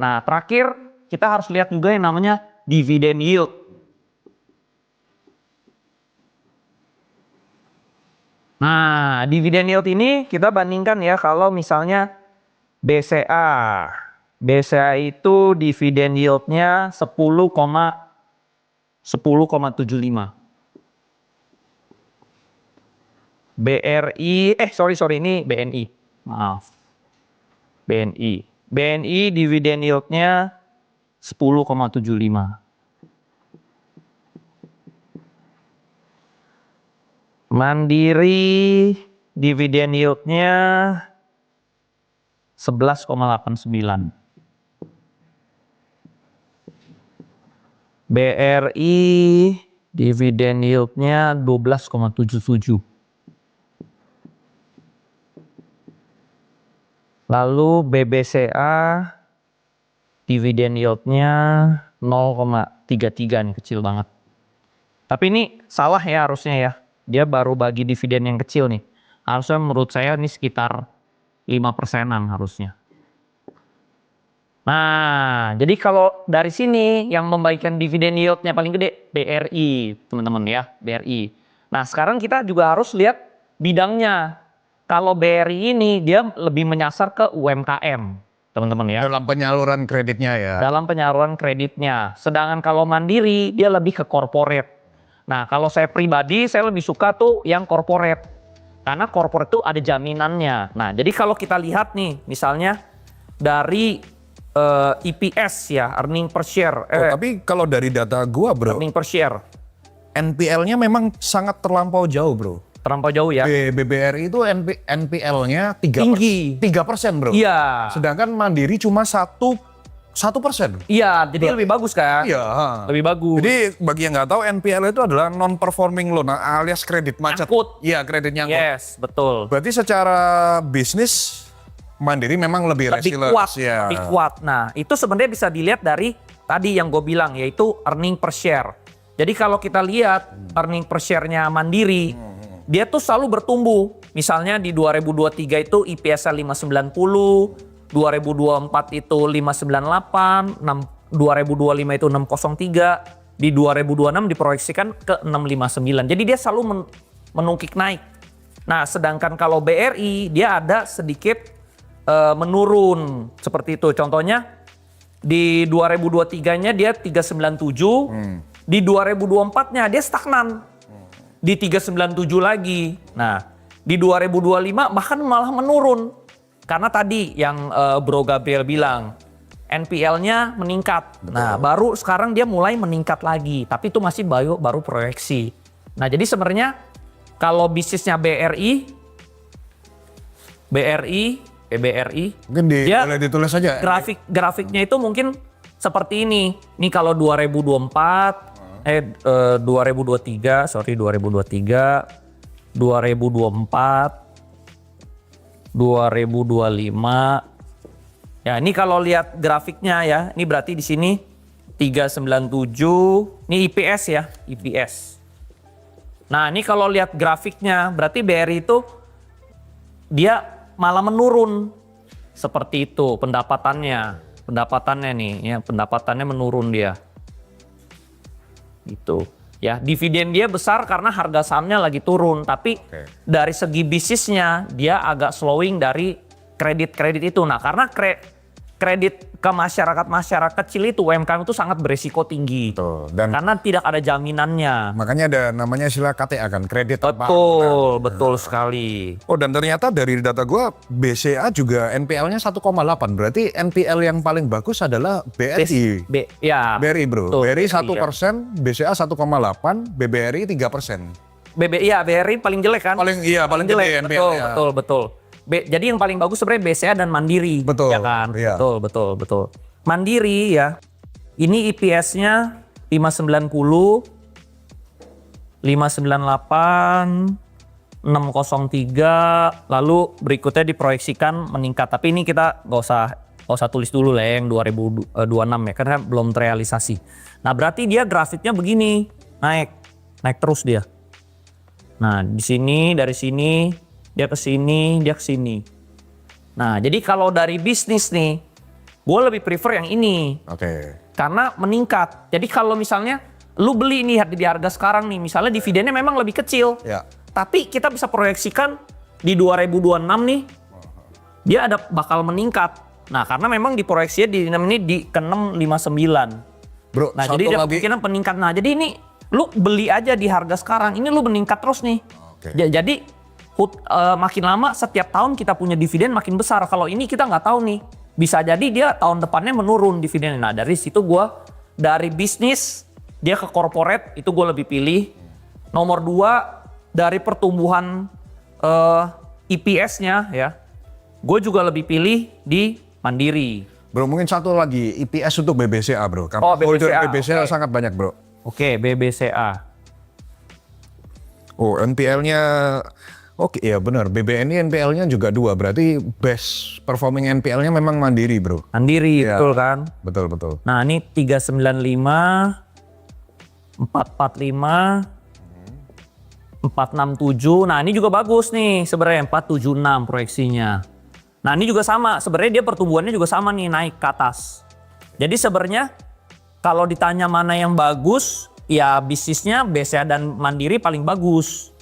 Nah, terakhir kita harus lihat juga yang namanya dividend yield. Nah, dividend yield ini kita bandingkan ya kalau misalnya BCA. BCA itu dividen yieldnya 10,75. BRI, sorry ini BNI. Maaf. BNI. BNI dividen yieldnya 10,75. Mandiri dividen yieldnya 11,89. BRI dividen yieldnya 12,77. Lalu BBCA dividen yieldnya 0,33 nih, kecil banget. Tapi ini salah ya harusnya ya. Dia baru bagi dividen yang kecil nih. Harusnya menurut saya ini sekitar 5%-an harusnya. Nah, jadi kalau dari sini yang membagikan dividen yieldnya paling gede BRI, teman-teman ya, BRI. Nah, sekarang kita juga harus lihat bidangnya. Kalau BRI ini dia lebih menyasar ke UMKM, teman-teman ya. Dalam penyaluran kreditnya ya. Dalam penyaluran kreditnya. Sedangkan kalau Mandiri dia lebih ke corporate. Nah, kalau saya pribadi saya lebih suka tuh yang corporate. Karena corporate tuh ada jaminannya. Nah, jadi kalau kita lihat nih, misalnya dari EPS ya, earning per share. Tapi kalau dari data gua bro, Earning per share. NPL-nya memang sangat terlampau jauh bro. Terlampau jauh ya. BBRI itu NPL-nya 3%. Tinggi. 3% bro. Iya. Sedangkan Mandiri cuma 1%. Iya, jadi lebih bagus kan? Iya. Lebih bagus. Jadi bagi yang nggak tahu NPL itu adalah non performing loan alias kredit macet. Nyangkut. Iya, kredit nyangkut. Yes, betul. Berarti secara bisnis Mandiri memang lebih resilient. Kuat, ya. lebih kuat. Nah, itu sebenarnya bisa dilihat dari tadi yang gue bilang, yaitu earning per share. Jadi kalau kita lihat earning per share-nya Mandiri, dia tuh selalu bertumbuh. Misalnya di 2023 itu IPS-nya 590, 2024 itu 598, 2025 itu 603, di 2026 diproyeksikan ke 659. Jadi dia selalu menungkik naik. Nah, sedangkan kalau BRI dia ada sedikit menurun seperti itu. Contohnya di 2023-nya dia 397, di 2024-nya dia stagnan. Di 397 lagi. Nah, di 2025 bahkan malah menurun. Karena tadi yang Bro Gabriel bilang, NPL-nya meningkat. Betul. Nah, baru sekarang dia mulai meningkat lagi. Tapi itu masih baru proyeksi. Nah, jadi sebenarnya kalau bisnisnya BRI, Mungkin boleh ditulis saja. Grafiknya itu mungkin seperti ini. Ini kalau 2023, 2023, 2024, 2025. Ya, ini kalau lihat grafiknya ya, ini berarti di sini 397, ini IPS ya, IPS. Nah, ini kalau lihat grafiknya, berarti BRI itu dia malah menurun. Seperti itu pendapatannya. Pendapatannya nih, ya, pendapatannya menurun dia. Gitu. Ya, dividen dia besar karena harga sahamnya lagi turun, tapi dari segi bisnisnya dia agak slowing dari kredit-kredit itu. Nah, karena kredit ke masyarakat kecil itu UMKM itu sangat berisiko tinggi. Betul. Dan karena tidak ada jaminannya. makanya ada namanya istilah KTA kan, kredit tanpa Betul, betul sekali. Oh, dan ternyata dari data gua BCA juga NPL-nya 1,8. Berarti NPL yang paling bagus adalah BRI. BRI bro. Betul, BRI BRI, 1%, BCA 1,8, BBRI 3%. BRI paling jelek kan? Paling jelek. gede NPL. Betul. Jadi yang paling bagus sebenarnya BCA dan Mandiri. Betul. Ya kan? Iya. Betul. Mandiri ya. Ini IPS-nya 590, 598, 603, lalu berikutnya diproyeksikan meningkat. Tapi ini kita nggak usah tulis dulu lah yang 2026 ya, karena belum terrealisasi. Nah, berarti dia grafiknya begini, naik terus dia. Nah, di sini, dari sini, dia ke sini, dia ke sini. Nah, jadi kalau dari bisnis nih, gue lebih prefer yang ini. Oke. Karena meningkat. Jadi kalau misalnya lu beli nih di harga sekarang nih, misalnya dividennya memang lebih kecil. Ya. Tapi kita bisa proyeksikan di 2026 nih, dia ada bakal meningkat. Nah karena memang diproyeksinya di ke 659. Bro, Nah jadi dia kemungkinan peningkat. Nah jadi ini lu beli aja di harga sekarang, ini lu meningkat terus nih. Oke. Jadi makin lama setiap tahun kita punya dividen makin besar. Kalau ini kita nggak tahu nih, bisa jadi dia tahun depannya menurun dividennya. Nah dari situ gue dari bisnis dia ke corporate itu gue lebih pilih. Nomor 2 dari pertumbuhan EPS-nya ya, gue juga lebih pilih di Mandiri. Bro, mungkin satu lagi EPS untuk BBCA bro. Oh, Holder BBCA. BBCA sangat banyak bro. Oke, BBCA. Oh, NPL-nya oke ya benar. BBN ini NPL-nya juga 2. Berarti best performing NPL-nya memang Mandiri bro. Mandiri, Ya. betul kan? Betul betul. Nah ini 395, 445, 467. Nah ini juga bagus nih sebenarnya 476 proyeksinya. Nah ini juga sama, sebenarnya dia pertumbuhannya juga sama nih naik ke atas. Jadi sebenarnya kalau ditanya mana yang bagus, ya bisnisnya BCA dan Mandiri paling bagus.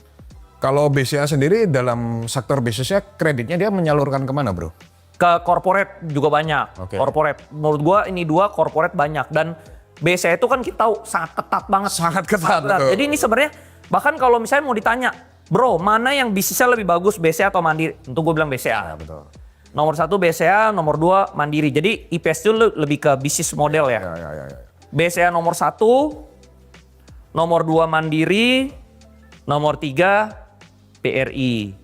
Kalau BCA sendiri dalam sektor bisnisnya kreditnya dia menyalurkan kemana bro? Ke corporate juga banyak. Oke. Corporate, menurut gua ini 2 corporate banyak dan BCA itu kan kita tahu sangat ketat banget. Sangat ketat, betul. Jadi ini sebenarnya bahkan kalau misalnya mau ditanya, bro mana yang bisnisnya lebih bagus BCA atau Mandiri? Tentu gue bilang BCA. Ya, betul. Nomor 1 BCA, nomor 2 Mandiri. Jadi IPS itu lebih ke bisnis model ya. Ya. BCA nomor 1, nomor 2 Mandiri, nomor 3 BRI.